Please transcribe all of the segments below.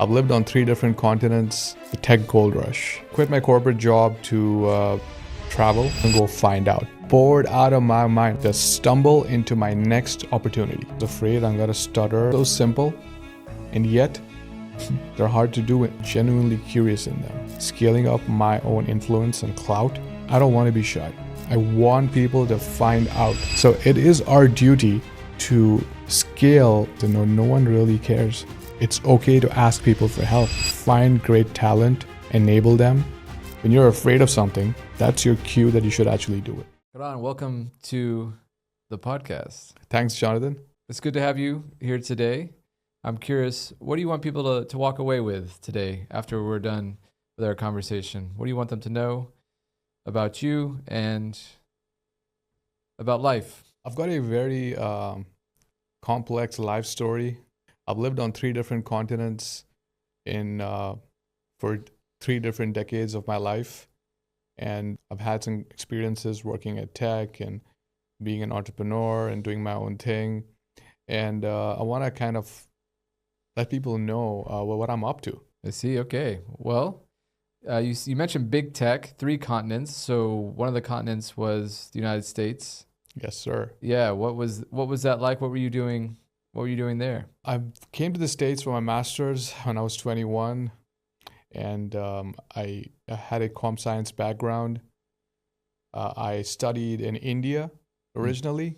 I've lived on 3 different continents, the tech gold rush. Quit my corporate job to travel and go find out. Bored out of my mind, just stumble into my next opportunity. Afraid I'm gonna stutter. So simple, and yet they're hard to do it. Genuinely curious in them. Scaling up my own influence and clout. I don't want to be shy. I want people to find out. So it is our duty to scale to know no one really cares. It's okay to ask people for help. Find great talent, enable them. When you're afraid of something, that's your cue that you should actually do it. Karan, welcome to the podcast. Thanks, Jonathan. It's good to have you here today. I'm curious, what do you want people to walk away with today after we're done with our conversation? What do you want them to know about you and about life? I've got a very complex life story. I've lived on 3 different continents for 3 different decades of my life. And I've had some experiences working at tech and being an entrepreneur and doing my own thing. And I want to kind of let people know what I'm up to. I see. Okay. Well, you mentioned big tech, 3 continents. So one of the continents was the United States. Yes, sir. Yeah. What was that like? What were you doing? What were you doing there? I came to the States for my master's when I was 21, and I had a comp science background. I studied in India originally,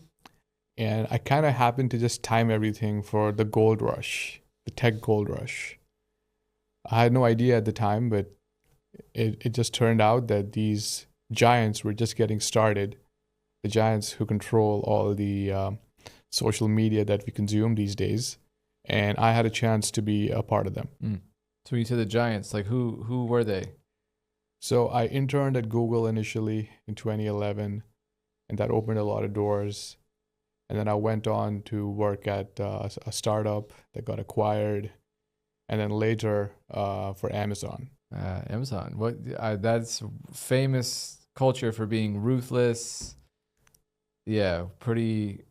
and I kind of happened to just time everything for the gold rush, the tech gold rush. I had no idea at the time, but it just turned out that these giants were just getting started, the giants who control all the social media that we consume these days, and I had a chance to be a part of them. So when you said the giants, like who were they? So I interned at Google initially in 2011, and that opened a lot of doors. And then I went on to work at a startup that got acquired, and then later for Amazon. Amazon. That's famous culture for being ruthless. Yeah, pretty.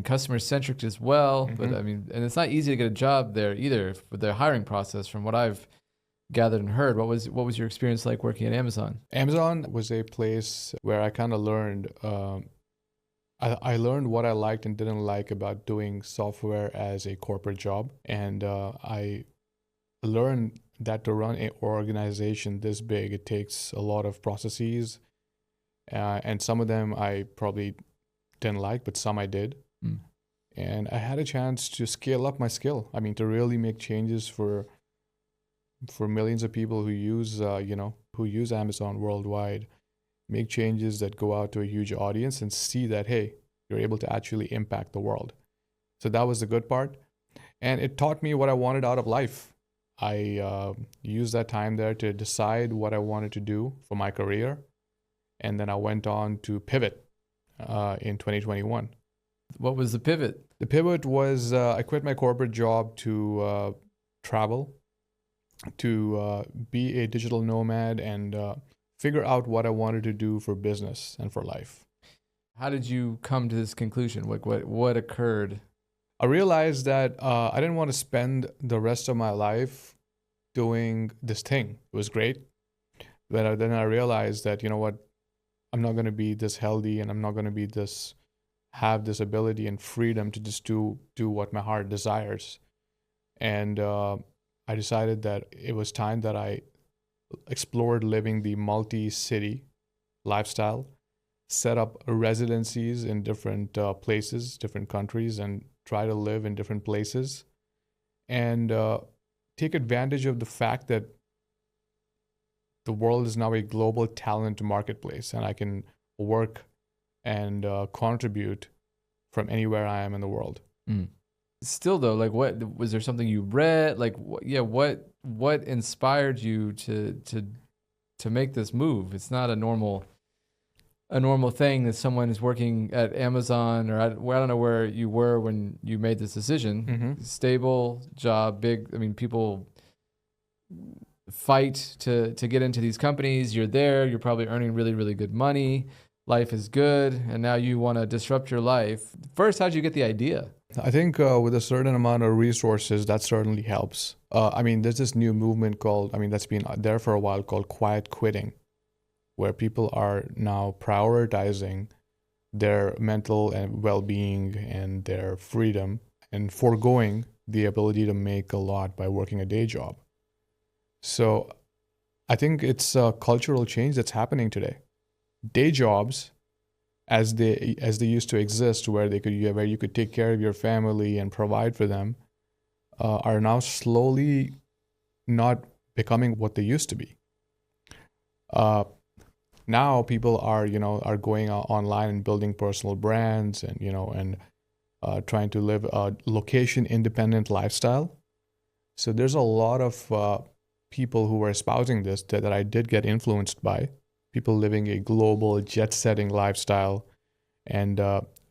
Customer centric as well, but and it's not easy to get a job there either with their hiring process. From what I've gathered and heard, what was your experience like working at Amazon? Amazon was a place where I kind of learned. I learned what I liked and didn't like about doing software as a corporate job, and I learned that to run an organization this big, it takes a lot of processes, and some of them I probably didn't like, but some I did. And I had a chance to scale up my skill. I mean, to really make changes for millions of people who use Amazon worldwide, make changes that go out to a huge audience and see that, hey, you're able to actually impact the world. So that was the good part. And it taught me what I wanted out of life. I used that time there to decide what I wanted to do for my career. And then I went on to pivot in 2021. What was the pivot? The pivot was I quit my corporate job to travel, to be a digital nomad and figure out what I wanted to do for business and for life. How did you come to this conclusion? What occurred? I realized that I didn't want to spend the rest of my life doing this thing. It was great. But then I realized that, you know what, I'm not going to be this healthy, and I'm not going to have this ability and freedom to just do what my heart desires. And I decided that it was time that I explored living the multi-city lifestyle, set up residencies in different places, different countries, and try to live in different places, and take advantage of the fact that the world is now a global talent marketplace, and I can work and contribute from anywhere I am in the world. Still though, like, what was there something you read? Like, what inspired you to make this move? It's not a normal thing that someone is working at Amazon, or I don't know where you were when you made this decision. Stable job, big. I mean, people fight to get into these companies. You're there. You're probably earning really, really good money. life is good, and now you want to disrupt your life. First, how'd you get the idea? I think with a certain amount of resources, that certainly helps. I mean, there's this new movement called, I mean, that's been there for a while called quiet quitting, where people are now prioritizing their mental and well-being and their freedom and foregoing the ability to make a lot by working a day job. So I think it's a cultural change that's happening today. Day jobs, as they used to exist, where you could take care of your family and provide for them, are now slowly not becoming what they used to be. Now people are going online and building personal brands, and trying to live a location independent lifestyle. So there's a lot of people who were espousing this that I did get influenced by. People living a global jet setting lifestyle, and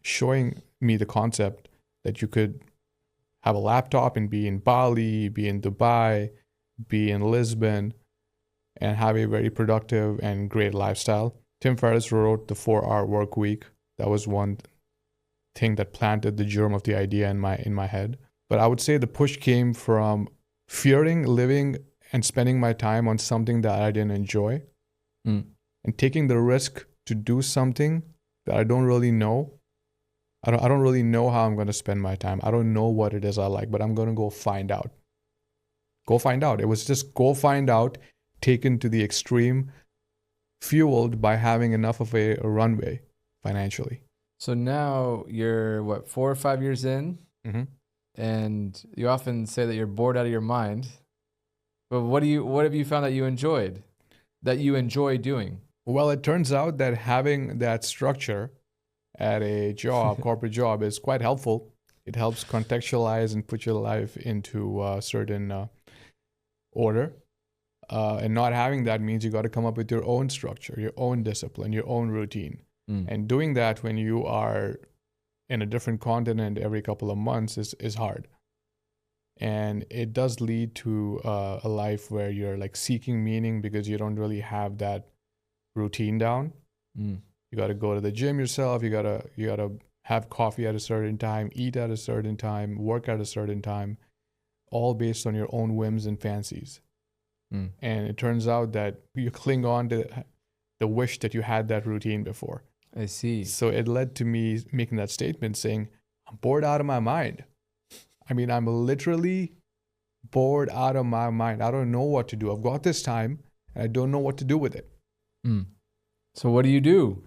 showing me the concept that you could have a laptop and be in Bali, be in Dubai, be in Lisbon, and have a very productive and great lifestyle. Tim Ferriss wrote The 4-Hour Work Week. That was one thing that planted the germ of the idea in my head. But I would say the push came from fearing living and spending my time on something that I didn't enjoy, and taking the risk to do something that I don't really know. I don't really know how I'm going to spend my time. I don't know what it is I like, but I'm going to go find out. Go find out. It was just go find out, taken to the extreme, fueled by having enough of a runway financially. So now you're what, 4 or 5 years in, and you often say that you're bored out of your mind. But what have you found that you enjoy doing? Well, it turns out that having that structure at a job, corporate job, is quite helpful. It helps contextualize and put your life into a certain order. And not having that means you got to come up with your own structure, your own discipline, your own routine. And doing that when you are in a different continent every couple of months is hard. And it does lead to a life where you're like seeking meaning because you don't really have that routine down. You got to go to the gym yourself. You gotta have coffee at a certain time, eat at a certain time, work at a certain time, all based on your own whims and fancies. And it turns out that you cling on to the wish that you had that routine before. I see. So it led to me making that statement saying, I'm bored out of my mind. I mean, I'm literally bored out of my mind. I don't know what to do. I've got this time and I don't know what to do with it. So what do you do?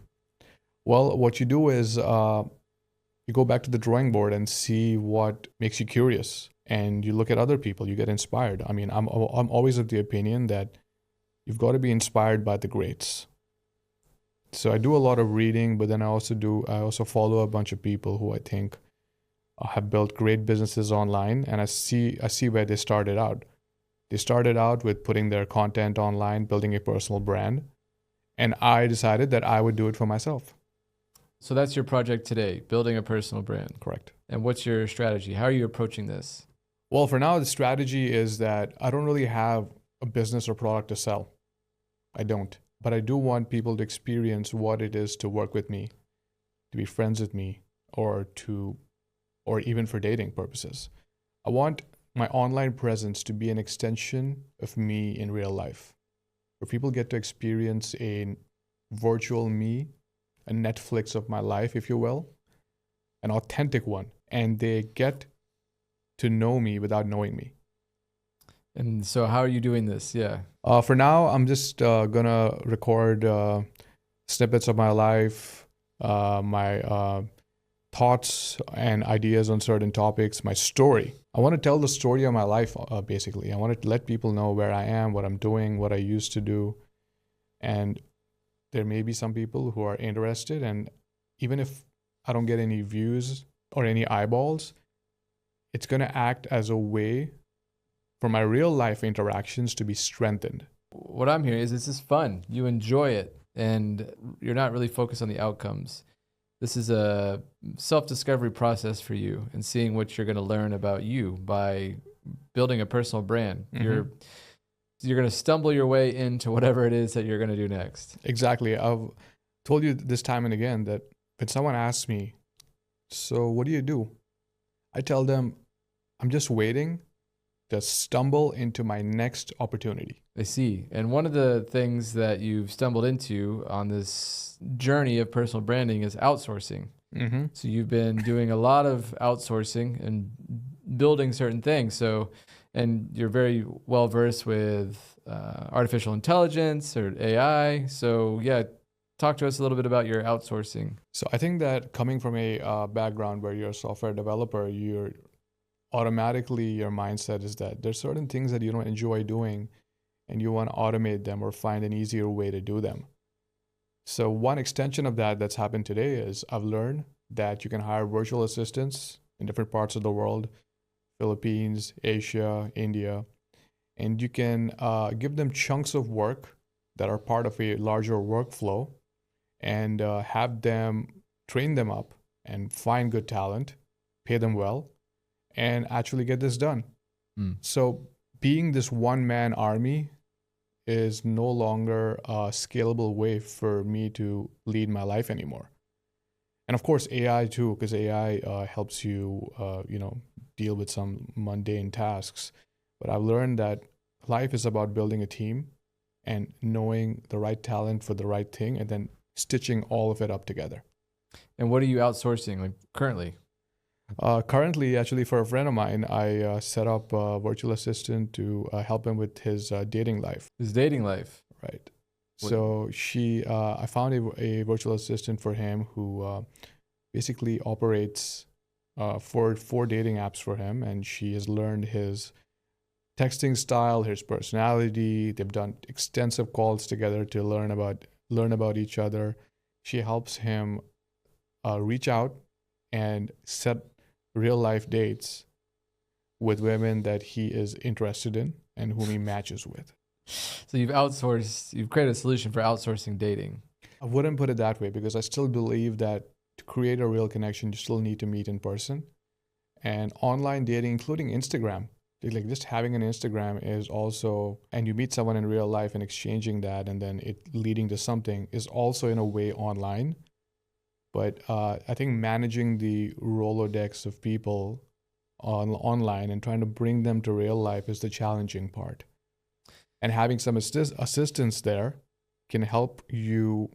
Well, what you do is you go back to the drawing board and see what makes you curious. And you look at other people, you get inspired. I mean, I'm always of the opinion that you've got to be inspired by the greats. So I do a lot of reading, but then I also follow a bunch of people who I think have built great businesses online, and I see where they started out. They started out with putting their content online, building a personal brand, and I decided that I would do it for myself. So that's your project today, building a personal brand. Correct. And what's your strategy? How are you approaching this? Well, for now, the strategy is that I don't really have a business or product to sell. I don't. But I do want people to experience what it is to work with me, to be friends with me, or even for dating purposes. I want my online presence to be an extension of me in real life, where people get to experience a virtual me, a Netflix of my life, if you will, an authentic one, and they get to know me without knowing me. And so how are you doing this? Yeah. For now, I'm just gonna record snippets of my life, my thoughts and ideas on certain topics, my story. I want to tell the story of my life, basically. I want to let people know where I am, what I'm doing, what I used to do. And there may be some people who are interested. And even if I don't get any views or any eyeballs, it's going to act as a way for my real life interactions to be strengthened. What I'm hearing is it's just fun. You enjoy it and you're not really focused on the outcomes. This is a self-discovery process for you and seeing what you're going to learn about you by building a personal brand. You're going to stumble your way into whatever it is that you're going to do next. Exactly. told you this time and again that when someone asks me, so what do you do? I tell them, I'm just waiting to stumble into my next opportunity. I see. And one of the things that you've stumbled into on this journey of personal branding is outsourcing. Mm-hmm. So you've been doing a lot of outsourcing and building certain things. So, and you're very well versed with artificial intelligence or AI. So yeah, talk to us a little bit about your outsourcing. So I think that coming from a background where you're a software developer, you're automatically your mindset is that there's certain things that you don't enjoy doing and you want to automate them or find an easier way to do them. So one extension of that that's happened today is I've learned that you can hire virtual assistants in different parts of the world, Philippines, Asia, India, and you can give them chunks of work that are part of a larger workflow and have them train them up and find good talent, pay them well, and actually get this done. So being this one-man army is no longer a scalable way for me to lead my life anymore. And of course, AI too, because AI helps you, deal with some mundane tasks. But I've learned that life is about building a team and knowing the right talent for the right thing, and then stitching all of it up together. And what are you outsourcing like currently? Currently, actually, for a friend of mine, I set up a virtual assistant to help him with his dating life. His dating life. Right. What- So I found a virtual assistant for him who basically operates four dating apps for him, and she has learned his texting style, his personality. They've done extensive calls together to learn about each other. She helps him reach out and set real life dates with women that he is interested in and whom he matches with. So you've created a solution for outsourcing dating. I wouldn't put it that way because I still believe that to create a real connection, you still need to meet in person. And online dating, including Instagram, like just having an Instagram is also, and you meet someone in real life and exchanging that and then it leading to something is also in a way online. But I think managing the Rolodex of people online and trying to bring them to real life is the challenging part. And having some assistance there can help you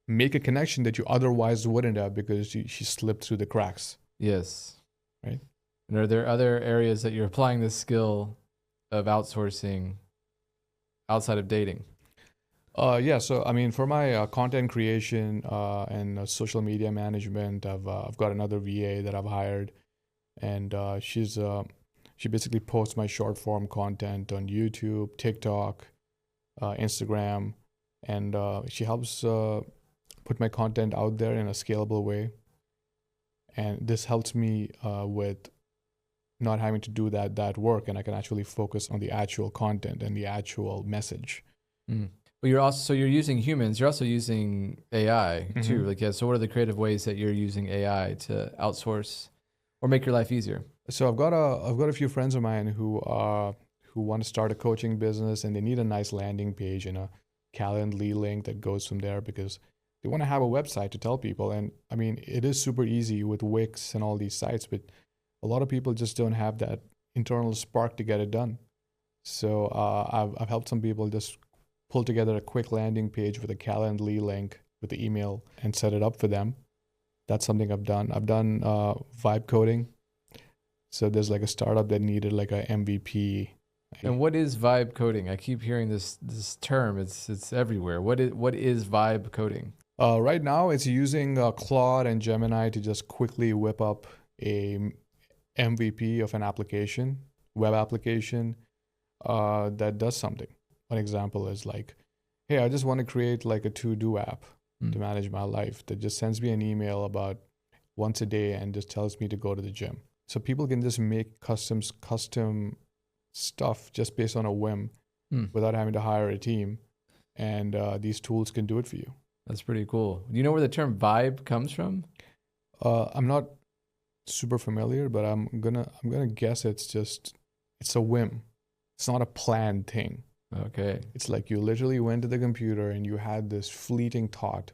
make a connection that you otherwise wouldn't have because she slipped through the cracks. Yes. Right. And are there other areas that you're applying this skill of outsourcing outside of dating? Yeah, so I mean, for my content creation and social media management, I've got another VA that I've hired, and she basically posts my short form content on YouTube, TikTok, Instagram, and she helps put my content out there in a scalable way. And this helps me with not having to do that work, and I can actually focus on the actual content and the actual message. Mm. But you're using humans. You're also using AI too. Mhm. Like, yeah. So what are the creative ways that you're using AI to outsource or make your life easier? So I've got a few friends of mine who want to start a coaching business and they need a nice landing page and a Calendly link that goes from there because they want to have a website to tell people. And I mean, it is super easy with Wix and all these sites, but a lot of people just don't have that internal spark to get it done. So I've helped some people just pull together a quick landing page with a Calendly link with the email and set it up for them. That's something I've done. I've done vibe coding. So there's like a startup that needed like a MVP. And what is vibe coding? I keep hearing this term. It's everywhere. What is vibe coding? Right now, it's using Claude and Gemini to just quickly whip up a MVP of an application, web application that does something. One example is like, hey, I just want to create like a to-do app to manage my life that just sends me an email about once a day and just tells me to go to the gym. So people can just make custom stuff just based on a whim without having to hire a team. And these tools can do it for you. That's pretty cool. Do you know where the term vibe comes from? I'm not super familiar, but I'm gonna guess it's a whim. It's not a planned thing. Okay. It's like you literally went to the computer and you had this fleeting thought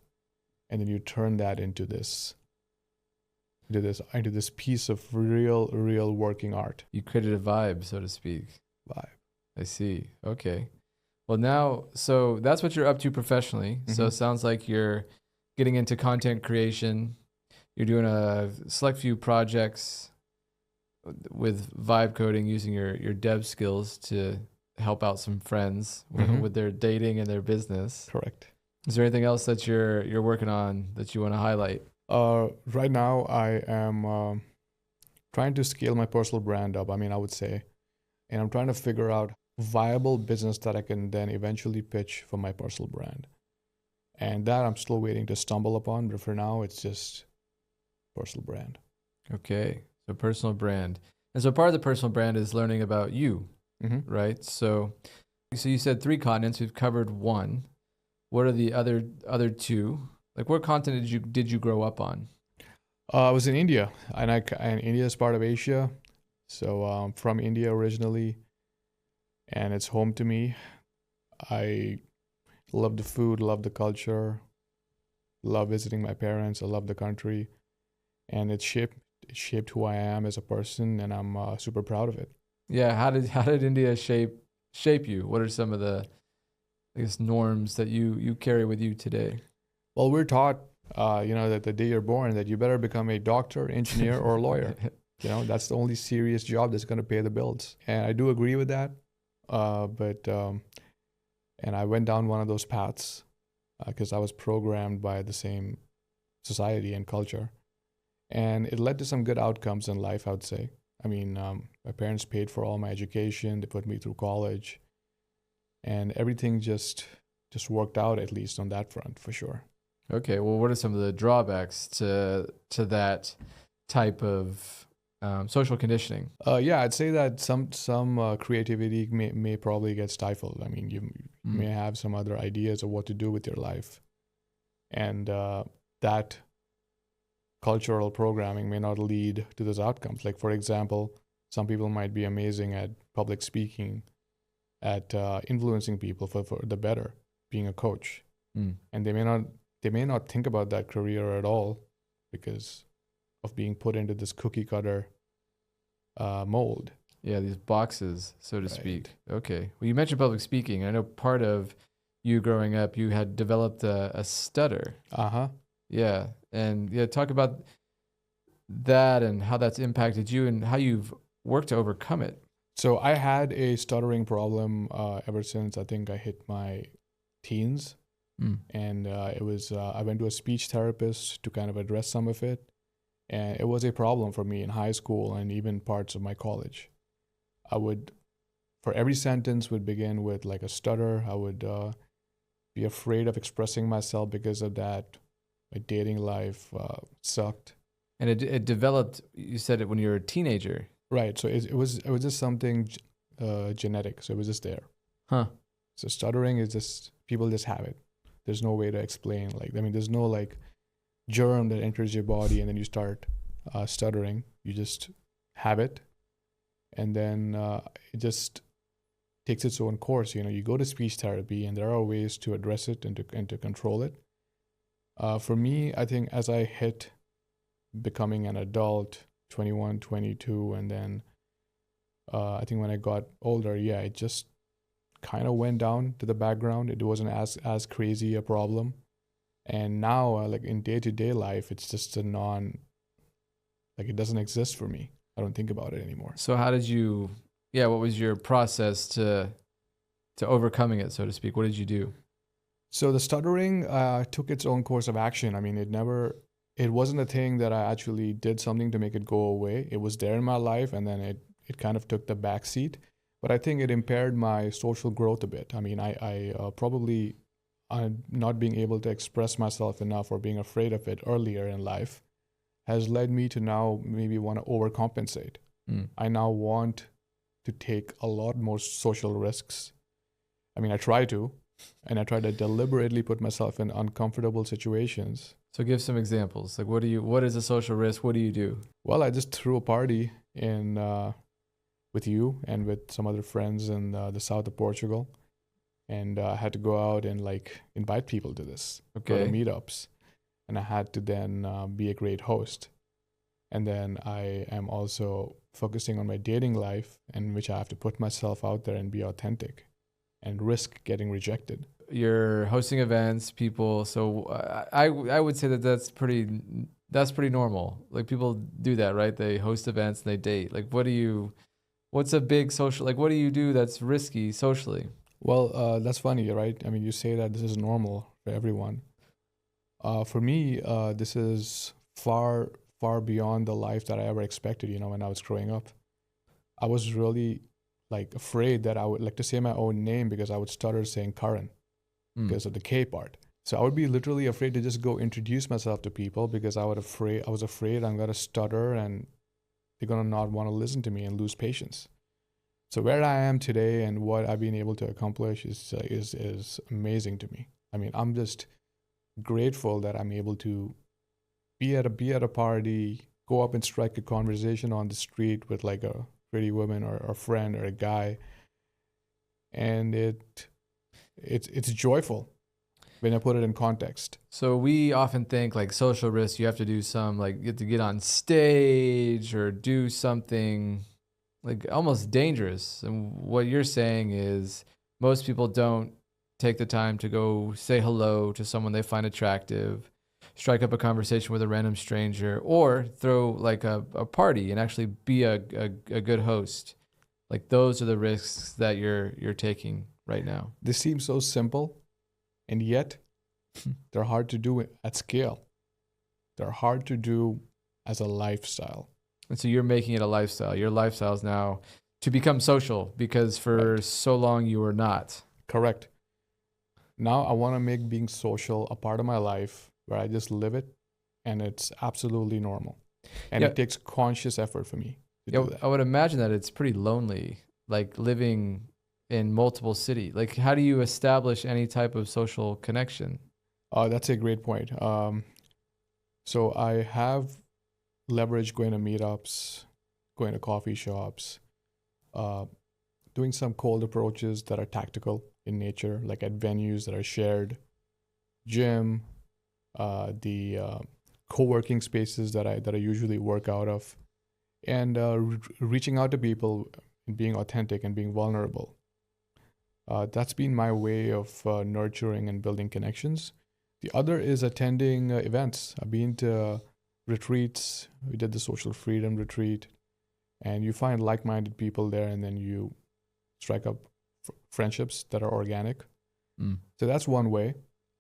and then you turn that into this piece of real working art. You created a vibe, so to speak. Vibe. I see. Okay. Well, now, so that's what you're up to professionally. So it sounds like you're getting into content creation. You're doing a select few projects with vibe coding, using your dev skills to help out some friends with their dating and their business. Correct. Is there anything else that you're working on that you want to highlight? Right now, I am trying to scale my personal brand up. I mean, I would say, and I'm trying to figure out viable business that I can then eventually pitch for my personal brand. And that I'm still waiting to stumble upon, but for now, it's just personal brand. Okay, so personal brand. And so part of the personal brand is learning about you, right? So you said 3 continents. We've covered 1. What are the other 2? Like, what continent did you grow up on? I was in India, and India is part of Asia. So I'm from India originally, and it's home to me. I love the food, love the culture, love visiting my parents. I love the country, and it shaped who I am as a person, and I'm super proud of it. Yeah, how did India shape you? What are some of the, I guess, norms that you carry with you today? Well, we're taught, that the day you're born, that you better become a doctor, engineer, or lawyer. That's the only serious job that's going to pay the bills. And I do agree with that. And I went down one of those paths because I was programmed by the same society and culture. And it led to some good outcomes in life, I would say. I mean, my parents paid for all my education. They put me through college. And everything just worked out, at least on that front, for sure. Okay, well, what are some of the drawbacks to that type of social conditioning? Yeah, I'd say that some creativity may probably get stifled. I mean, you may have some other ideas of what to do with your life, and that cultural programming may not lead to those outcomes. Like, for example, some people might be amazing at public speaking, at influencing people for the better, being a coach, and they may not think about that career at all because of being put into this cookie cutter mold. Yeah, these boxes, so to speak. Okay. Well, you mentioned public speaking. I know part of you growing up, you had developed a stutter. Yeah. And talk about that and how that's impacted you and how you've worked to overcome it. So I had a stuttering problem ever since I think I hit my teens. And it was I went to a speech therapist to kind of address some of it. And it was a problem for me in high school and even parts of my college. I would, for every sentence, would begin with like a stutter. I would be afraid of expressing myself because of that. My dating life sucked. And it developed, you said it when you were a teenager. Right. So it was just something genetic. So it was just there. Huh. So stuttering is just, people just have it. There's no way to explain. There's no like germ that enters your body and then you start stuttering. You just have it, and then it just takes its own course. You go to speech therapy, and there are ways to address it and to control it. For me, I think as I hit becoming an adult, 21, 22, and then I think when I got older, it just kind of went down to the background. It wasn't as crazy a problem. And now, like in day-to-day life, it's just it doesn't exist for me. I don't think about it anymore. So how did you, what was your process to overcoming it, so to speak? What did you do? So the stuttering took its own course of action. I mean, it wasn't a thing that I actually did something to make it go away. It was there in my life, and then it kind of took the back seat. But I think it impaired my social growth a bit. I mean, I probably not being able to express myself enough or being afraid of it earlier in life has led me to now maybe want to overcompensate. I now want to take a lot more social risks. I mean, I try to deliberately put myself in uncomfortable situations. So give some examples. Like, what is a social risk? What do you do? Well, I just threw a party with you and with some other friends in the south of Portugal. And I had to go out and invite people to this, go to meetups. and I had to then be a great host. And then I am also focusing on my dating life, in which I have to put myself out there and be authentic and risk getting rejected. You're hosting events, people. So I would say that that's pretty normal. Like people do that, right? They host events and they date. Like what's a big social, like what do you do that's risky socially? Well, that's funny, right? I mean, you say that this is normal for everyone. For me, this is far, far beyond the life that I ever expected, when I was growing up. I was really like afraid that I would like to say my own name because I would stutter saying Karan because of the K part. So I would be literally afraid to just go introduce myself to people because I was afraid I'm gonna stutter and they're gonna not want to listen to me and lose patience. So where I am today and what I've been able to accomplish is amazing to me. I mean, I'm just grateful that I'm able to be at a party, go up and strike a conversation on the street with like a pretty woman or a friend or a guy, and it's joyful when I put it in context. So we often think like social risk, you have to do some like you have to get on stage or do something like almost dangerous. And what you're saying is most people don't take the time to go say hello to someone they find attractive, strike up a conversation with a random stranger, or throw like a party and actually be a good host. Like those are the risks that you're taking right now. This seems so simple, and yet they're hard to do at scale. They're hard to do as a lifestyle. And so you're making it a lifestyle. Your lifestyle is now to become social because for Right. so long you were not. Correct. Now I want to make being social a part of my life where I just live it and it's absolutely normal. And Yeah. it takes conscious effort for me to Yeah, do that. I would imagine that it's pretty lonely, like living in multiple cities. Like, how do you establish any type of social connection? That's a great point. So I have leveraged going to meetups, going to coffee shops, uh, doing some cold approaches that are tactical in nature, like at venues that are shared, gym, the co-working spaces that I usually work out of, and reaching out to people and being authentic and being vulnerable. That's been my way of nurturing and building connections. The other is attending events. I've been to retreats. We did the social freedom retreat, and you find like-minded people there, and then you strike up friendships that are organic. So that's one way.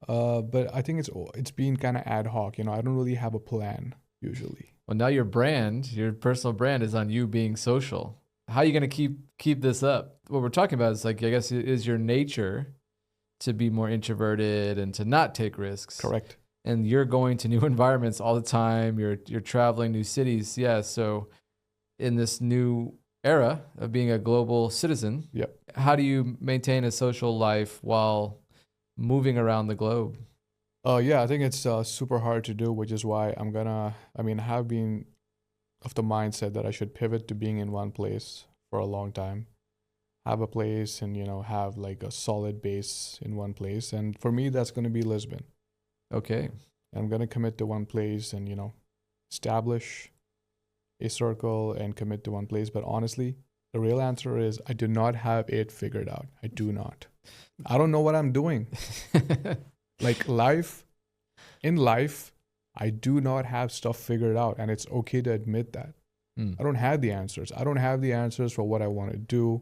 But I think it's been kind of ad hoc. I don't really have a plan usually. Well, now your brand, your personal brand, is on you being social. How are you going to keep this up? What we're talking about is like, I guess, is your nature to be more introverted and to not take risks. Correct. And you're going to new environments all the time. You're traveling new cities. Yeah. So in this new era of being a global citizen, Yep. how do you maintain a social life while moving around the globe? Yeah, I think it's super hard to do, which is why I have been of the mindset that I should pivot to being in one place for a long time, have a place and, have like a solid base in one place. And for me, that's going to be Lisbon. Okay. I'm going to commit to one place and, establish a circle and commit to one place. But honestly, the real answer is I do not have it figured out. I do not. I don't know what I'm doing. Like in life, I do not have stuff figured out, and it's okay to admit that. I don't have the answers. I don't have the answers for what I want to do,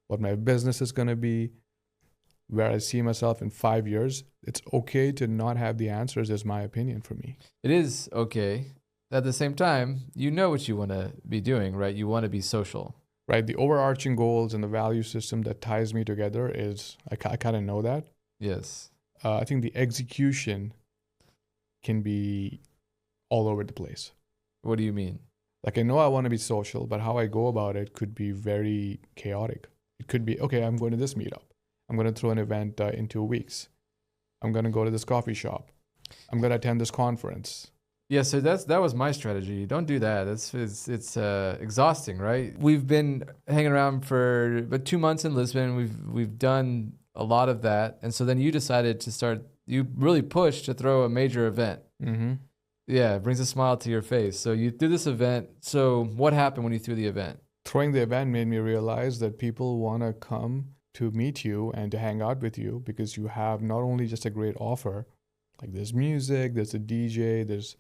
what my business is going to be, where I see myself in 5 years. It's okay to not have the answers, is my opinion for me. It is okay. At the same time, you know what you want to be doing, right? You want to be social. Right? The overarching goals and the value system that ties me together is, I kind of know that. Yes. I think the execution can be all over the place. What do you mean? Like, I know I want to be social, but how I go about it could be very chaotic. It could be, okay, I'm going to this meetup. I'm going to throw an event in 2 weeks. I'm going to go to this coffee shop. I'm going to attend this conference. Yeah, so that was my strategy. Don't do that. It's exhausting, right? We've been hanging around for about 2 months in Lisbon. We've done a lot of that, and so then you decided to start. You really pushed to throw a major event. Mm-hmm. Yeah, it brings a smile to your face. So you threw this event. So what happened when you threw the event? Throwing the event made me realize that people want to come to meet you and to hang out with you because you have not only just a great offer, like there's music, there's a DJ, there's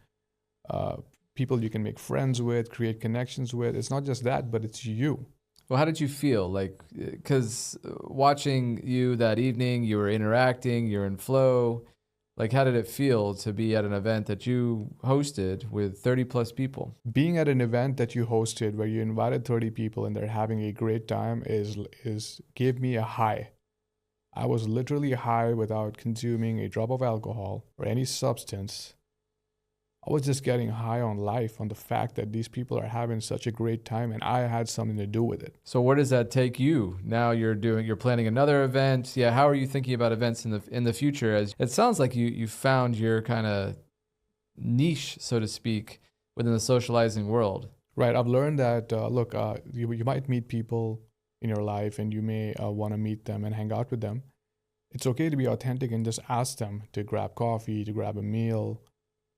uh, people you can make friends with, create connections with. It's not just that, but it's you. Well, how did you feel? Like, because watching you that evening, you were interacting, you're in flow. Like, how did it feel to be at an event that you hosted with 30 plus people? Being at an event that you hosted where you invited 30 people and they're having a great time is gave me a high. I was literally high without consuming a drop of alcohol or any substance. I was just getting high on life, on the fact that these people are having such a great time and I had something to do with it. So where does that take you? Now you're planning another event. Yeah, how are you thinking about events in the future? As it sounds like you found your kind of niche, so to speak, within the socializing world. Right. I've learned that, look, you might meet people in your life and you may want to meet them and hang out with them. It's okay to be authentic and just ask them to grab coffee, to grab a meal,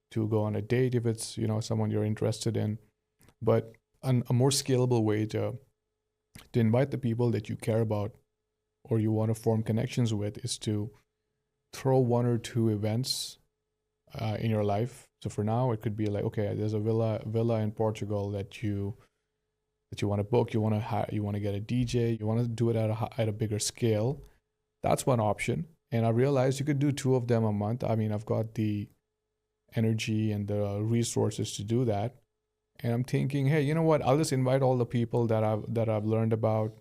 to go on a date if it's, someone you're interested in. But a more scalable way to invite the people that you care about or you want to form connections with is to throw one or two events in your life. So for now, it could be like, okay, there's a villa in Portugal that you want to book. You want to get a DJ. You want to do it at a bigger scale. That's one option. And I realized you could do two of them a month. I mean, I've got the energy and the resources to do that. And I'm thinking, hey, you know what? I'll just invite all the people that I've learned about,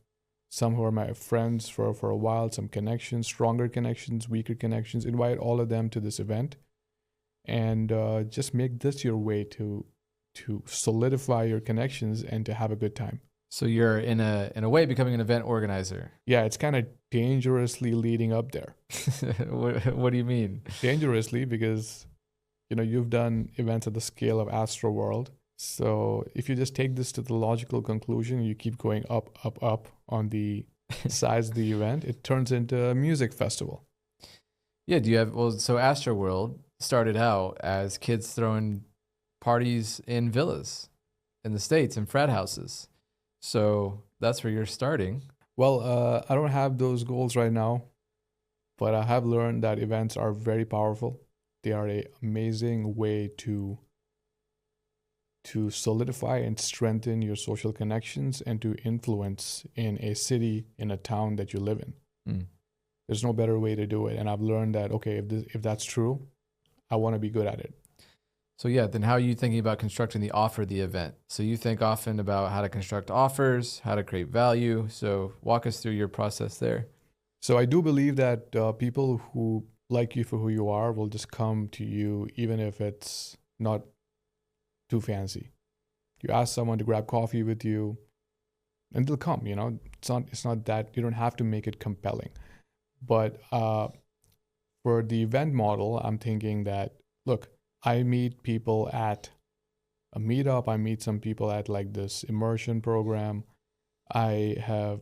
some who are my friends for a while, some connections, stronger connections, weaker connections. Invite all of them to this event, and just make this your way to solidify your connections and to have a good time. So you're in a way becoming an event organizer. Yeah, it's kind of dangerously leading up there. What do you mean? Dangerously because you've done events at the scale of Astro World. So if you just take this to the logical conclusion, you keep going up, up, up on the size of the event, it turns into a music festival. Yeah, so Astro World started out as kids throwing parties in villas in the States, in frat houses. So that's where you're starting. Well, I don't have those goals right now, but I have learned that events are very powerful. They are an amazing way to solidify and strengthen your social connections and to influence in a city, in a town that you live in. Mm. There's no better way to do it. And I've learned that, okay, if that's true, I want to be good at it. So yeah, then how are you thinking about constructing the offer of the event? So you think often about how to construct offers, how to create value. So walk us through your process there. So I do believe that people who like you for who you are will just come to you even if it's not too fancy. You ask someone to grab coffee with you and they'll come, it's not that you don't have to make it compelling. But for the event model, I'm thinking that, look, I meet people at a meetup. I meet some people at like this immersion program. I have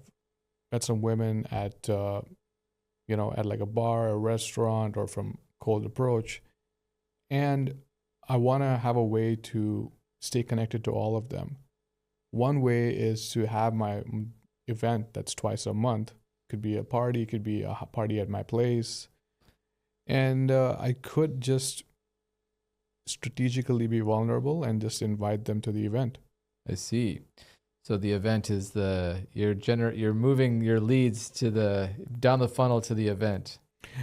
met some women at, at like a bar, a restaurant, or from Cold Approach. And I want to have a way to stay connected to all of them. One way is to have my event that's twice a month. Could be a party, could be a party at my place. And I could just strategically be vulnerable and just invite them to the event. I see. So the event is you're moving your leads down the funnel to the event.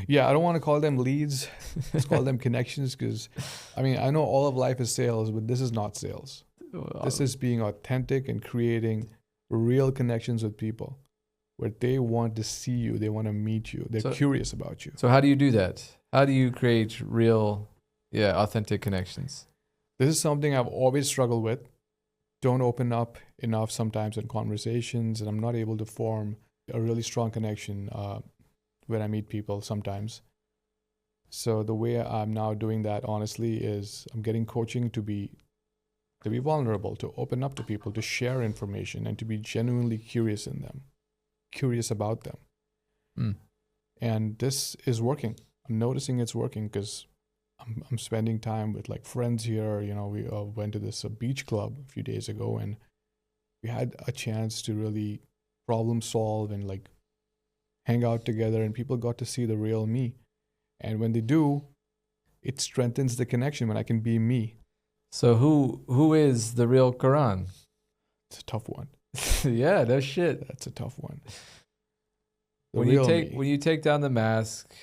Yeah, I don't want to call them leads. Let's call them connections because, I mean, I know all of life is sales, but this is not sales. This is being authentic and creating real connections with people where they want to see you, they want to meet you, they're curious about you. So how do you do that? How do you create real, authentic connections? This is something I've always struggled with. Don't open up enough sometimes in conversations, and I'm not able to form a really strong connection when I meet people sometimes. So the way I'm now doing that, honestly, is I'm getting coaching to be vulnerable, to open up to people, to share information, and to be genuinely curious about them. Mm. And this is working. I'm noticing it's working because I'm spending time with like friends here. You know, we went to this beach club a few days ago, and we had a chance to really problem solve and like hang out together, and people got to see the real me. And when they do, it strengthens the connection when I can be me. So who is the real Karan? It's a tough one. Yeah, no shit. That's a tough one. The When you real take me. when you take down the mask,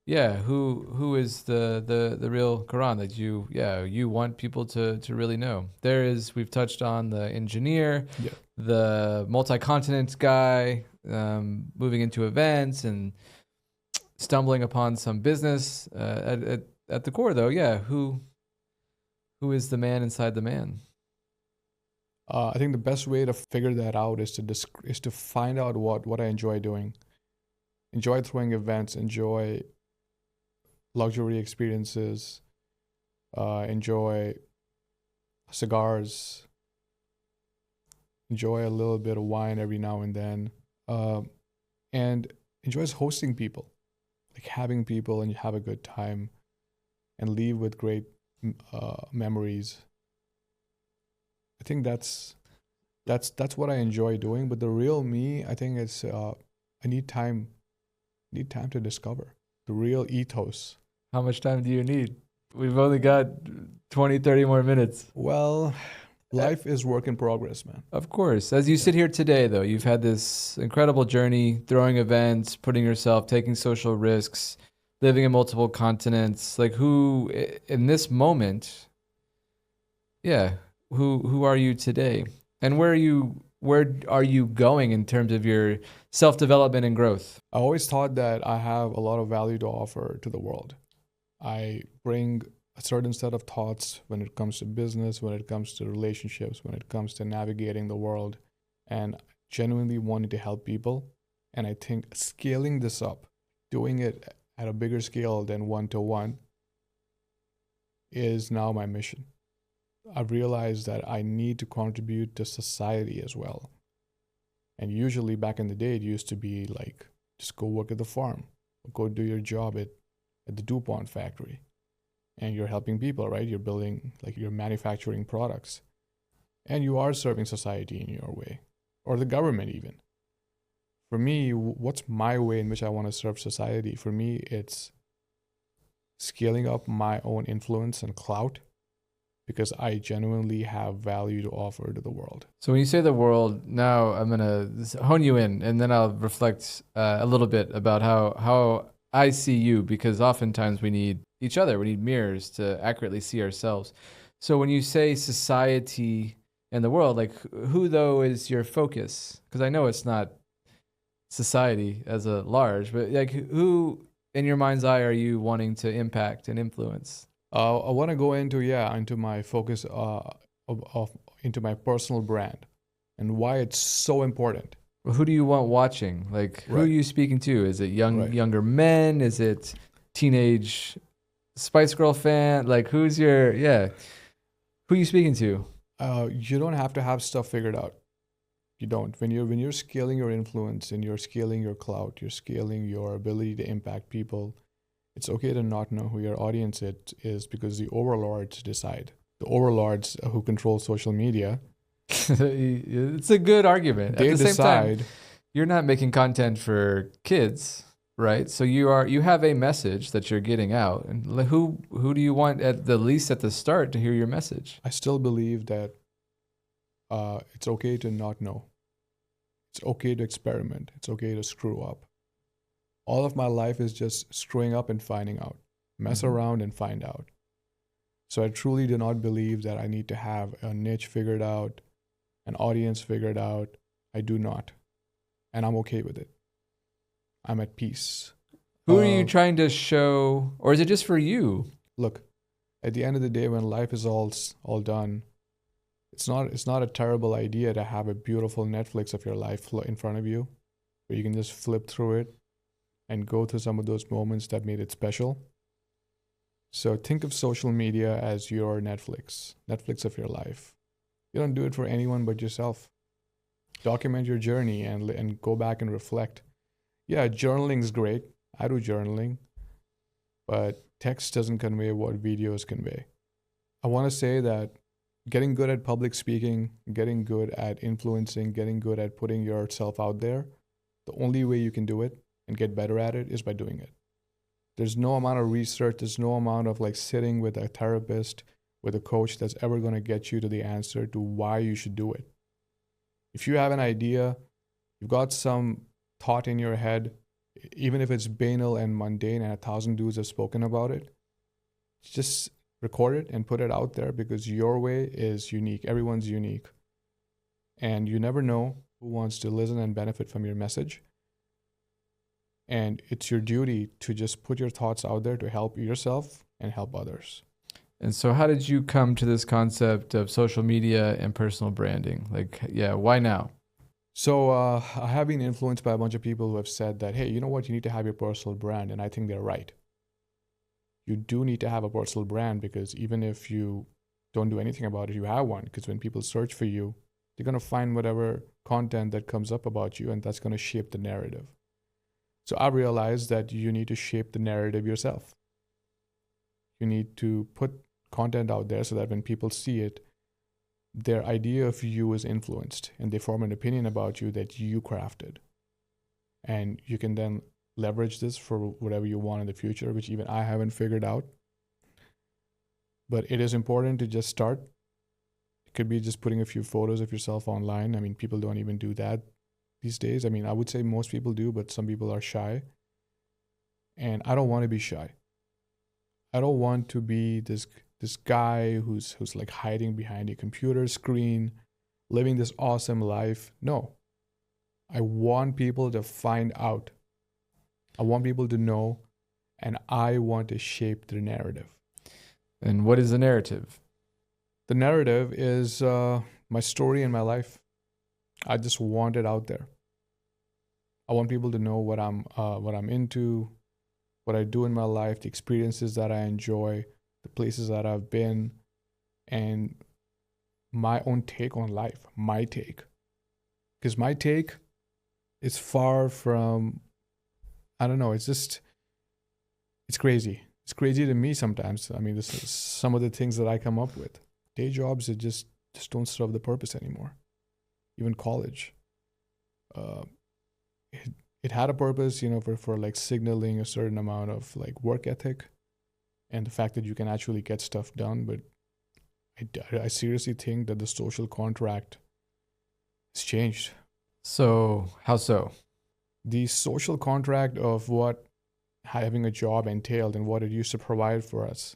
yeah, who is the real Karan that you want people to really know? We've touched on the engineer, Yeah. the multi-continent guy, moving into events and stumbling upon some business. At the core though, yeah, who is the man inside the man? I think the best way to figure that out is to find out what I enjoy doing. Enjoy throwing events. Enjoy luxury experiences. Enjoy cigars. Enjoy a little bit of wine every now and then. And enjoys hosting people, like having people and you have a good time, and leave with great memories. I think that's what I enjoy doing. But the real me, I think it's I need time to discover the real ethos. How much time do you need? We've only got 20, 30 more minutes. Well, life is work in progress, man. Of course. As you sit here today, though, you've had this incredible journey, throwing events, putting yourself, taking social risks, living in multiple continents. Like who, in this moment, yeah, who are you today? And where are you going in terms of your self-development and growth? I always thought that I have a lot of value to offer to the world. I bring a certain set of thoughts when it comes to business, when it comes to relationships, when it comes to navigating the world, and genuinely wanting to help people. And I think scaling this up, doing it at a bigger scale than one to one, is now my mission. I've realized that I need to contribute to society as well. And usually back in the day, it used to be like, just go work at the farm, go do your job at the DuPont factory. And you're helping people, right? You're building, like you're manufacturing products. And you are serving society in your way, or the government even. For me, what's my way in which I want to serve society? For me, it's scaling up my own influence and clout, because I genuinely have value to offer to the world. So when you say the world, now I'm going to hone you in, and then I'll reflect a little bit about how I see you, because oftentimes we need each other. We need mirrors to accurately see ourselves. So when you say society and the world, like who though is your focus? Because I know it's not society as a large, but like who in your mind's eye are you wanting to impact and influence? I want to go into my focus into my personal brand and why it's so important. Well, who do you want watching? Like who are Right. you speaking to? Is it Right. younger men? Is it teenage Spice Girl fan? Like who are you speaking to? You don't have to have stuff figured out. You don't. When you're scaling your influence and you're scaling your clout, you're scaling your ability to impact people, it's okay to not know who your audience is, because the overlords decide. The overlords who control social media, It's a good argument. they At the same time, decide. you're not making content for kids, right? So you have a message that you're getting out. And who do you want at the least at the start to hear your message? I still believe that it's okay to not know. It's okay to experiment. It's okay to screw up. All of my life is just screwing up and finding out. Mess Mhm. around and find out. So I truly do not believe that I need to have a niche figured out, an audience figured out. I do not. And I'm okay with it. I'm at peace. Who are you Uh, trying to show, or is it just for you? Look, at the end of the day, when life is all done, it's not a terrible idea to have a beautiful Netflix of your life in front of you, where you can just flip through it and go through some of those moments that made it special. So think of social media as your Netflix of your life. You don't do it for anyone but yourself. Document your journey and go back and reflect. Yeah, journaling's great. I do journaling, but text doesn't convey what videos convey. I want to say that getting good at public speaking, getting good at influencing, getting good at putting yourself out there, the only way you can do it and get better at it is by doing it. There's no amount of research, there's no amount of like sitting with a therapist, with a coach that's ever going to get you to the answer to why you should do it. If you have an idea, you've got some thought in your head, even if it's banal and mundane and 1,000 dudes have spoken about it, just record it and put it out there because your way is unique. Everyone's unique. And you never know who wants to listen and benefit from your message. And it's your duty to just put your thoughts out there to help yourself and help others. And so how did you come to this concept of social media and personal branding? Like, yeah, why now? So I have been influenced by a bunch of people who have said that, hey, you know what? You need to have your personal brand. And I think they're right. You do need to have a personal brand because even if you don't do anything about it, you have one. Because when people search for you, they're going to find whatever content that comes up about you, and that's going to shape the narrative. So I realized that you need to shape the narrative yourself. You need to put content out there so that when people see it, their idea of you is influenced and they form an opinion about you that you crafted. And you can then leverage this for whatever you want in the future, which even I haven't figured out. But it is important to just start. It could be just putting a few photos of yourself online. I mean, people don't even do that these days. I mean, I would say most people do, but some people are shy. And I don't want to be shy. I don't want to be this guy who's like hiding behind a computer screen, living this awesome life. No. I want people to find out. I want people to know, and I want to shape the narrative. And what is the narrative? The narrative is my story and my life. I just want it out there. I want people to know what I'm into, what I do in my life, the experiences that I enjoy, the places that I've been, and my own take on life, my take. Because my take is far from, I don't know, it's crazy. It's crazy to me sometimes. I mean, this is some of the things that I come up with. Day jobs that just don't serve the purpose anymore. Even college. It had a purpose, for like signaling a certain amount of like work ethic and the fact that you can actually get stuff done. But I seriously think that the social contract has changed. So, how so? The social contract of what having a job entailed and what it used to provide for us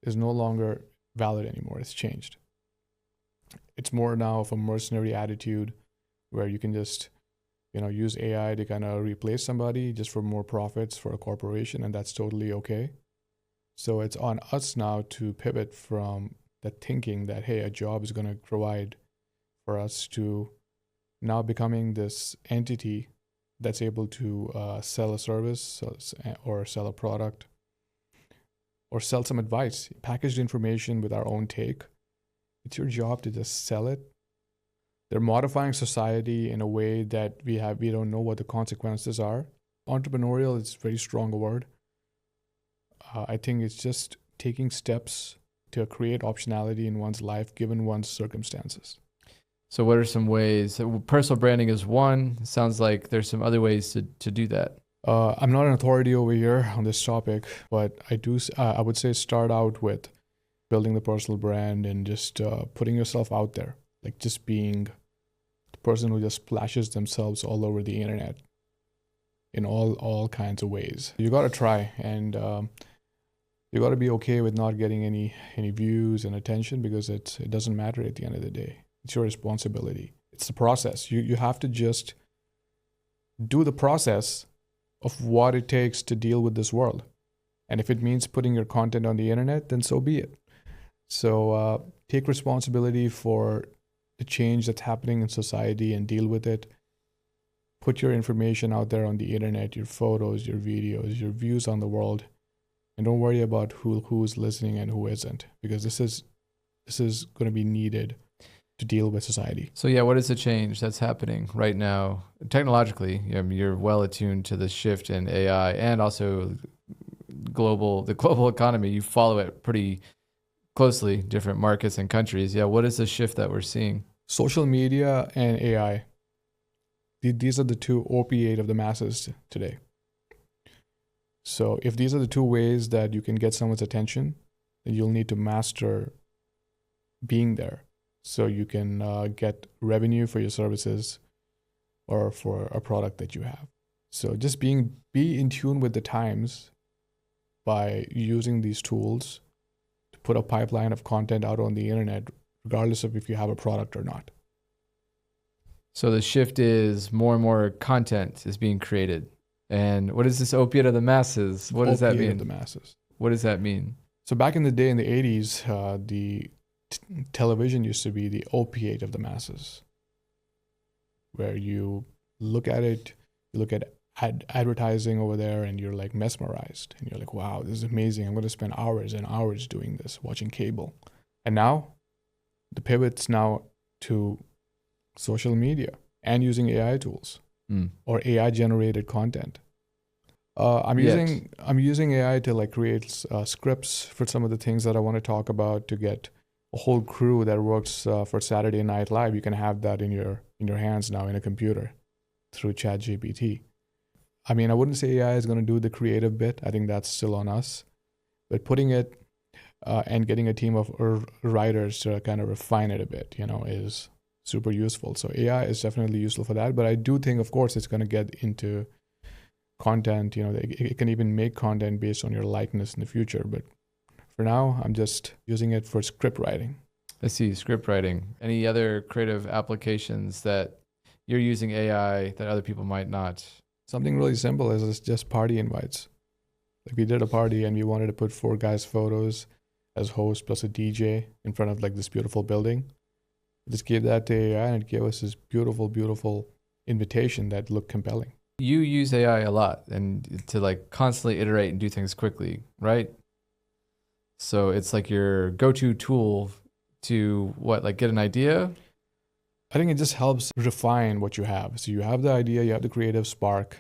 is no longer valid anymore. It's changed. It's more now of a mercenary attitude where you can just, use AI to kind of replace somebody just for more profits for a corporation, and that's totally okay. So it's on us now to pivot from that thinking that, hey, a job is going to provide for us to now becoming this entity that's able to sell a service or sell a product or sell some advice, packaged information with our own take. It's your job to just sell it. They're modifying society in a way that we don't know what the consequences are. Entrepreneurial is a very strong word. I think it's just taking steps to create optionality in one's life given one's circumstances. So what are some ways? Personal branding is one. It sounds like there's some other ways to do that. I'm not an authority over here on this topic, but I would say start out with building the personal brand and just putting yourself out there, like just being the person who just splashes themselves all over the internet in all kinds of ways. You got to try, and you got to be okay with not getting any views and attention because it doesn't matter at the end of the day. It's your responsibility. It's the process. You have to just do the process of what it takes to deal with this world. And if it means putting your content on the internet, then so be it. So take responsibility for the change that's happening in society and deal with it. Put your information out there on the internet, your photos, your videos, your views on the world. And don't worry about who's listening and who isn't, because this is going to be needed to deal with society. So yeah, what is the change that's happening right now? Technologically, you're well attuned to the shift in AI and also the global economy. You follow it pretty closely, different markets and countries. Yeah, what is the shift that we're seeing? Social media and AI. These are the two opiate of the masses today. So if these are the two ways that you can get someone's attention, then you'll need to master being there so you can get revenue for your services or for a product that you have. So just be in tune with the times by using these tools to put a pipeline of content out on the internet, regardless of if you have a product or not. So the shift is more and more content is being created. And what is this opiate of the masses? What does that Opiate mean? of the masses. What does that mean? So back in the day, in the 80s, the television used to be the opiate of the masses, where you look at it, you look at advertising over there, and you're like mesmerized. And you're like, wow, this is amazing. I'm going to spend hours and hours doing this, watching cable. And now, the pivot's now to social media and using AI tools or AI generated content. I'm using AI to like create scripts for some of the things that I want to talk about, to get a whole crew that works for Saturday Night Live. You can have that in your hands now in a computer through ChatGPT. I mean, I wouldn't say AI is going to do the creative bit. I think that's still on us. But putting it and getting a team of writers to kind of refine it a bit, is super useful. So AI is definitely useful for that. But I do think, of course, it's going to get into content. It can even make content based on your likeness in the future. But for now, I'm just using it for script writing. I see, script writing. Any other creative applications that you're using AI that other people might not? Something really simple is just party invites. Like we did a party and we wanted to put 4 guys' photos as host plus a DJ in front of like this beautiful building. I just gave that to AI and it gave us this beautiful, beautiful invitation that looked compelling. You use AI a lot and to like constantly iterate and do things quickly, right? So it's like your go-to tool to get an idea? I think it just helps refine what you have. So you have the idea, you have the creative spark,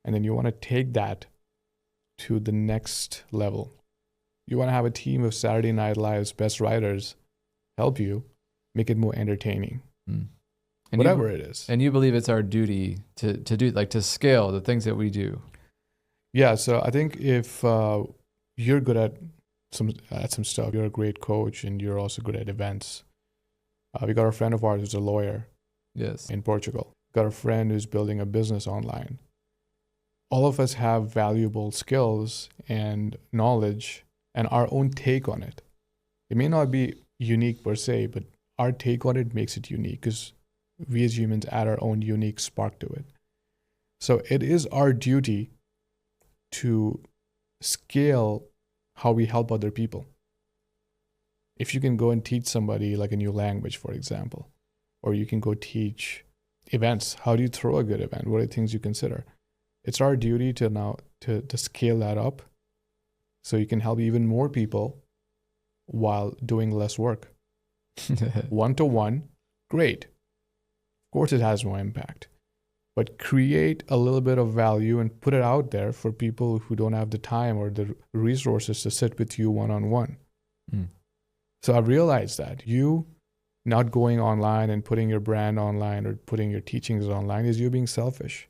and then you want to take that to the next level. You want to have a team of Saturday Night Live's best writers help you make it more entertaining. And whatever it is. And you believe it's our duty to do, like, to scale the things that we do. Yeah, so I think if you're good at some stuff, you're a great coach, and you're also good at events. We got a friend of ours who's a lawyer. Yes. In Portugal. Got a friend who's building a business online. All of us have valuable skills and knowledge and our own take on it. It may not be unique per se, but our take on it makes it unique because we as humans add our own unique spark to it. So it is our duty to scale how we help other people. If you can go and teach somebody like a new language, for example, or you can go teach events, how do you throw a good event? What are the things you consider? It's our duty to now to scale that up so you can help even more people while doing less work. One-to-one, great. Of course it has no impact. But create a little bit of value and put it out there for people who don't have the time or the resources to sit with you one-on-one. So I've realized that you not going online and putting your brand online or putting your teachings online is you being selfish.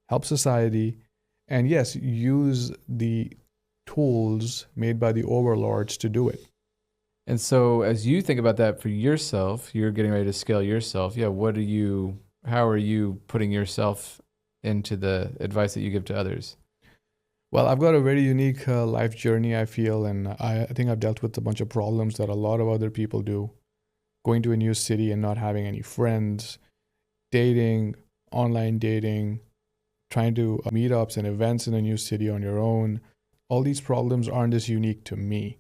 Help society, and yes, use the tools made by the overlords to do it. And so as you think about that for yourself, you're getting ready to scale yourself. Yeah, how are you putting yourself into the advice that you give to others? Well, I've got a very unique life journey, I feel, and I think I've dealt with a bunch of problems that a lot of other people do. Going to a new city and not having any friends, dating, online dating, trying to meetups and events in a new city on your own. All these problems aren't as unique to me.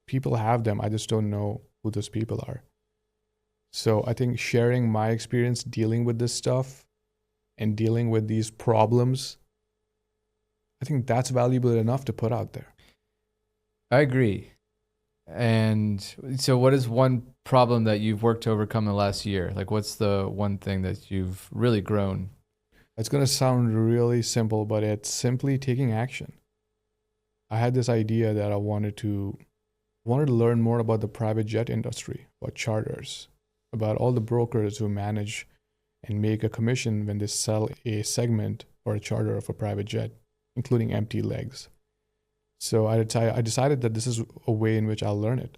People have them, I just don't know who those people are. So I think sharing my experience dealing with this stuff and dealing with these problems, I think that's valuable enough to put out there. I agree. And so what is one problem that you've worked to overcome in the last year? Like, what's the one thing that you've really grown? It's going to sound really simple, but it's simply taking action. I had this idea that I wanted to learn more about the private jet industry, about charters, about all the brokers who manage and make a commission when they sell a segment or a charter of a private jet, including empty legs. So I decided that this is a way in which I'll learn it.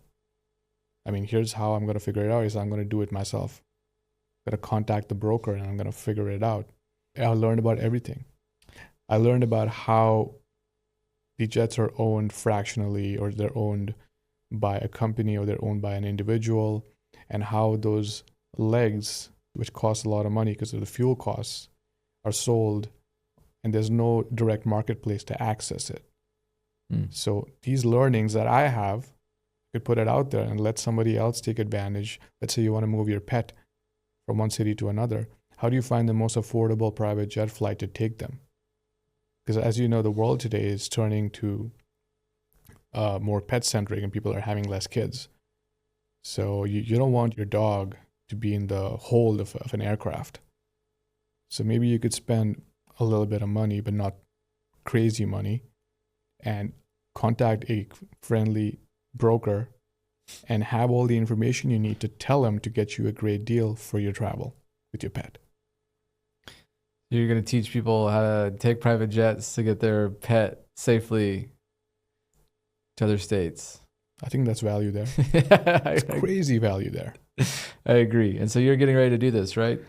I mean, here's how I'm going to figure it out is I'm going to do it myself. I'm going to contact the broker and I'm going to figure it out. I learned about everything. I learned about how the jets are owned fractionally, or they're owned by a company, or they're owned by an individual, and how those legs, which cost a lot of money because of the fuel costs, are sold, and there's no direct marketplace to access it. So these learnings that I have, you could put it out there and let somebody else take advantage. Let's say you want to move your pet from one city to another. How do you find the most affordable private jet flight to take them? Because as you know, the world today is turning to more pet-centric, and people are having less kids. So you don't want your dog to be in the hold of an aircraft. So maybe you could spend a little bit of money, but not crazy money, and contact a friendly broker and have all the information you need to tell them to get you a great deal for your travel with your pet. You're going to teach people how to take private jets to get their pet safely to other states. I think that's value there. It's crazy value there. I agree. And so you're getting ready to do this, right?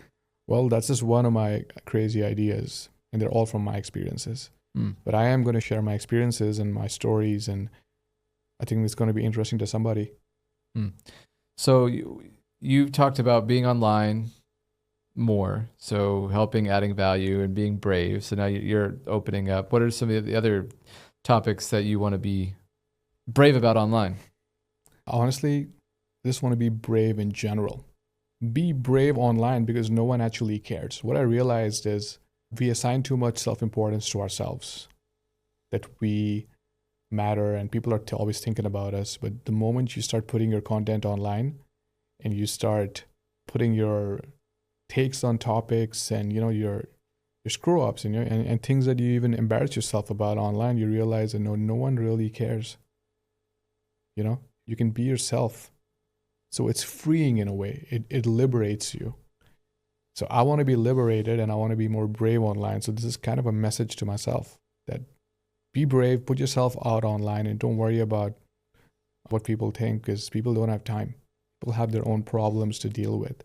Well, that's just one of my crazy ideas, and they're all from my experiences. But I am going to share my experiences and my stories, and I think it's going to be interesting to somebody. So you talked about being online more, so helping, adding value, and being brave. So now you're opening up. What are some of the other topics that you want to be brave about online? Honestly, I just want to be brave in general. Be brave online because no one actually cares. What I realized is we assign too much self-importance to ourselves, that we matter and people are always thinking about us. But the moment you start putting your content online and you start putting your takes on topics and your screw ups and things that you even embarrass yourself about online, you realize that no one really cares. You can be yourself. So it's freeing in a way. It liberates you. So I want to be liberated and I want to be more brave online. So this is kind of a message to myself that be brave, put yourself out online, and don't worry about what people think, because people don't have time. People have their own problems to deal with.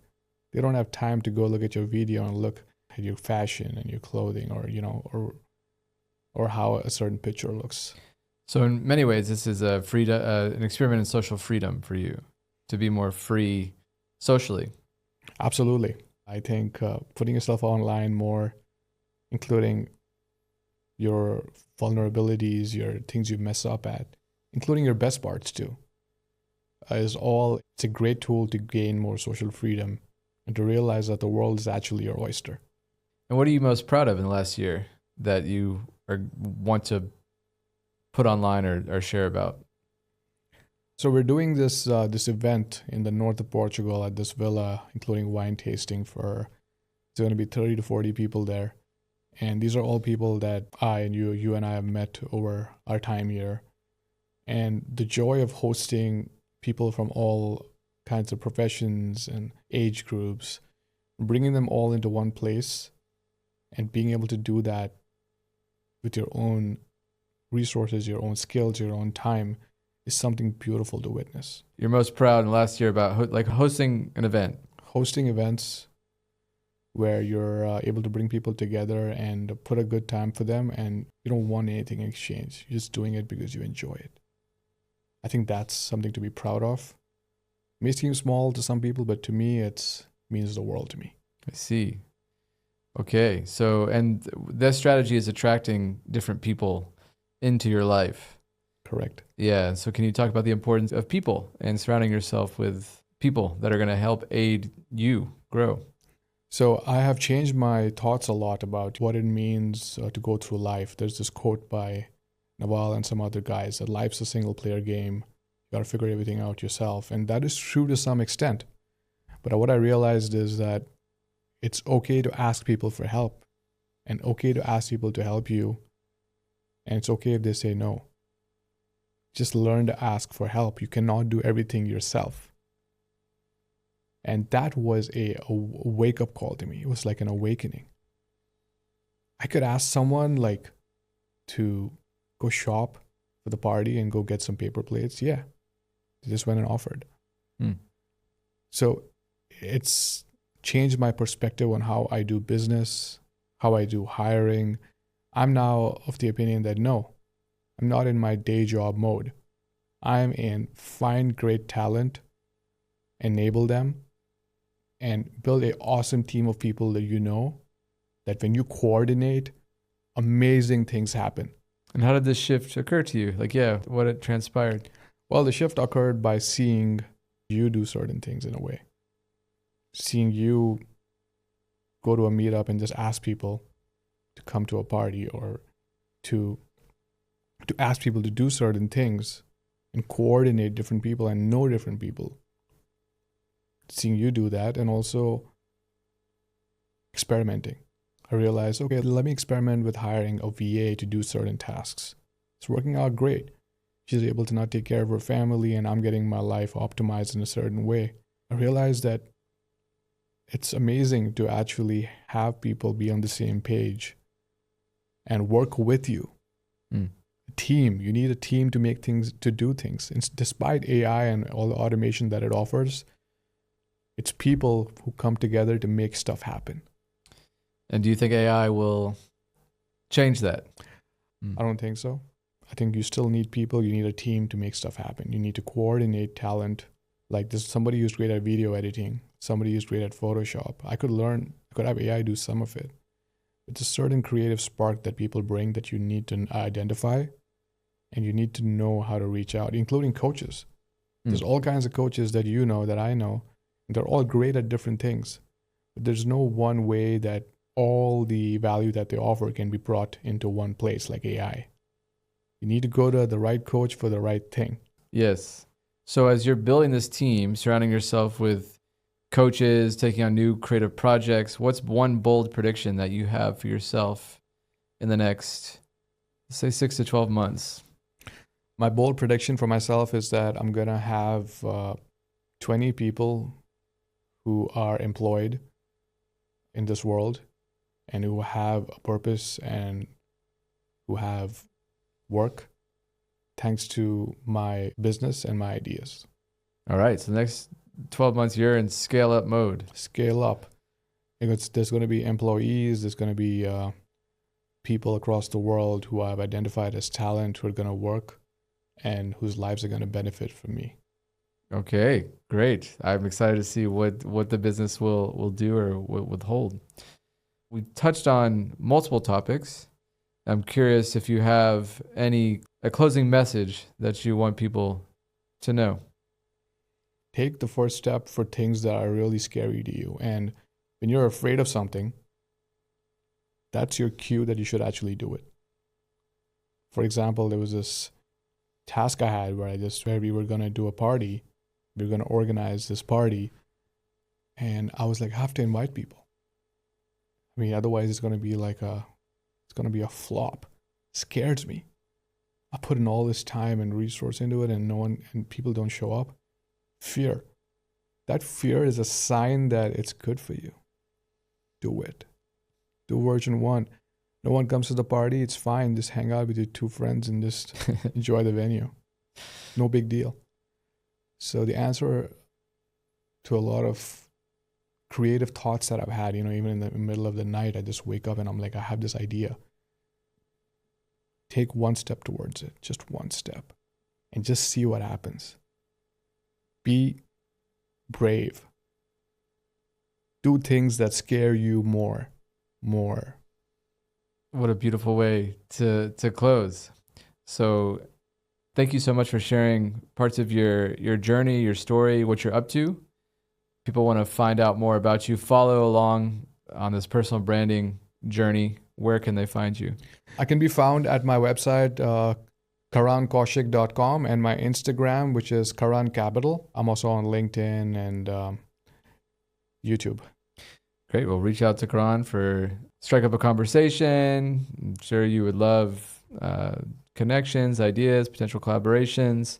They don't have time to go look at your video and look at your fashion and your clothing, or how a certain picture looks. So in many ways, this is an experiment in social freedom for you, to be more free socially. Absolutely. I think putting yourself online more, including your vulnerabilities, your things you mess up at, including your best parts too, it's a great tool to gain more social freedom and to realize that the world is actually your oyster. And what are you most proud of in the last year that you want to put online or share about? So we're doing this event in the north of Portugal at this villa, including wine tasting it's going to be 30 to 40 people there. And these are all people that you and I have met over our time here. And the joy of hosting people from all kinds of professions and age groups, bringing them all into one place and being able to do that with your own resources, your own skills, your own time, is something beautiful to witness. You're most proud in the last year about hosting an event. Hosting events where you're able to bring people together and put a good time for them, and you don't want anything in exchange. You're just doing it because you enjoy it. I think that's something to be proud of. It may seem small to some people, but to me, it means the world to me. I see. Okay. So, and that strategy is attracting different people into your life. Correct. Yeah. So can you talk about the importance of people and surrounding yourself with people that are going to help aid you grow? So I have changed my thoughts a lot about what it means to go through life. There's this quote by Nawal and some other guys that life's a single player game. You got to figure everything out yourself. And that is true to some extent. But what I realized is that it's okay to ask people for help and okay to ask people to help you. And it's okay if they say no. Just learn to ask for help. You cannot do everything yourself. And that was a wake-up call to me. It was like an awakening. I could ask someone like to go shop for the party and go get some paper plates. Yeah. They just went and offered. So it's changed my perspective on how I do business, how I do hiring. I'm now of the opinion that no, I'm not in my day job mode. I'm in find great talent, enable them, and build an awesome team of people that you know, that when you coordinate, amazing things happen. And how did this shift occur to you? Like, yeah, what it transpired? Well, the shift occurred by seeing you do certain things in a way. Seeing you go to a meetup and just ask people to come to a party, or to ask people to do certain things and coordinate different people and know different people. Seeing you do that, and also experimenting. I realized, okay, let me experiment with hiring a VA to do certain tasks. It's working out great. She's able to now take care of her family, and I'm getting my life optimized in a certain way. I realized that it's amazing to actually have people be on the same page and work with you. A team. You need a team to make things, to do things. And despite AI and all the automation that it offers, it's people who come together to make stuff happen. And do you think AI will change that? I don't think so. I think you still need people. You need a team to make stuff happen. You need to coordinate talent. Like there's somebody who's great at video editing, somebody who's great at Photoshop. I could have AI do some of it. It's a certain creative spark that people bring that you need to identify, and you need to know how to reach out, including coaches. There's all kinds of coaches that you know, that I know. They're all great at different things. But there's no one way that all the value that they offer can be brought into one place like AI. You need to go to the right coach for the right thing. Yes. So as you're building this team, surrounding yourself with coaches, taking on new creative projects, what's one bold prediction that you have for yourself in the next, say, 6 to 12 months? My bold prediction for myself is that I'm going to have 20 people who are employed in this world and who have a purpose and who have work thanks to my business and my ideas. All right. So the next 12 months, you're in scale up mode. Scale up. There's going to be employees, there's going to be people across the world who I've identified as talent who are going to work and whose lives are going to benefit from me. Okay, great. I'm excited to see what the business will do or will hold. We touched on multiple topics. I'm curious if you have a closing message that you want people to know. Take the first step for things that are really scary to you. And when you're afraid of something, that's your cue that you should actually do it. For example, there was this task I had where we were going to do a party. We were going to organize this party. And I was like, I have to invite people. I mean, otherwise it's going to be a flop. It scares me. I put in all this time and resource into it, and people don't show up. Fear. That fear is a sign that it's good for you. Do it. Do version 1. No one comes to the party, it's fine. Just hang out with your 2 friends and just enjoy the venue. No big deal. So the answer to a lot of creative thoughts that I've had, even in the middle of the night, I just wake up and I'm like, I have this idea. Take one step towards it, just one step, and just see what happens. Be brave. Do things that scare you more. What a beautiful way to close. So thank you so much for sharing parts of your journey, your story, what you're up to. People want to find out more about you, follow along on this personal branding journey. Where can they find you? I can be found at my website, karankaushik.com, and my Instagram, which is Karan Capital. I'm also on LinkedIn and YouTube. Great. Well, reach out to Karan strike up a conversation. I'm sure you would love connections, ideas, potential collaborations,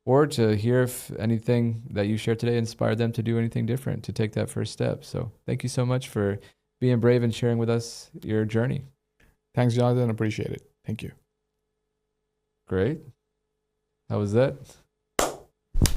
or to hear if anything that you shared today inspired them to do anything different, to take that first step. So thank you so much for being brave and sharing with us your journey. Thanks, Jonathan. Appreciate it. Thank you. Great. How was that?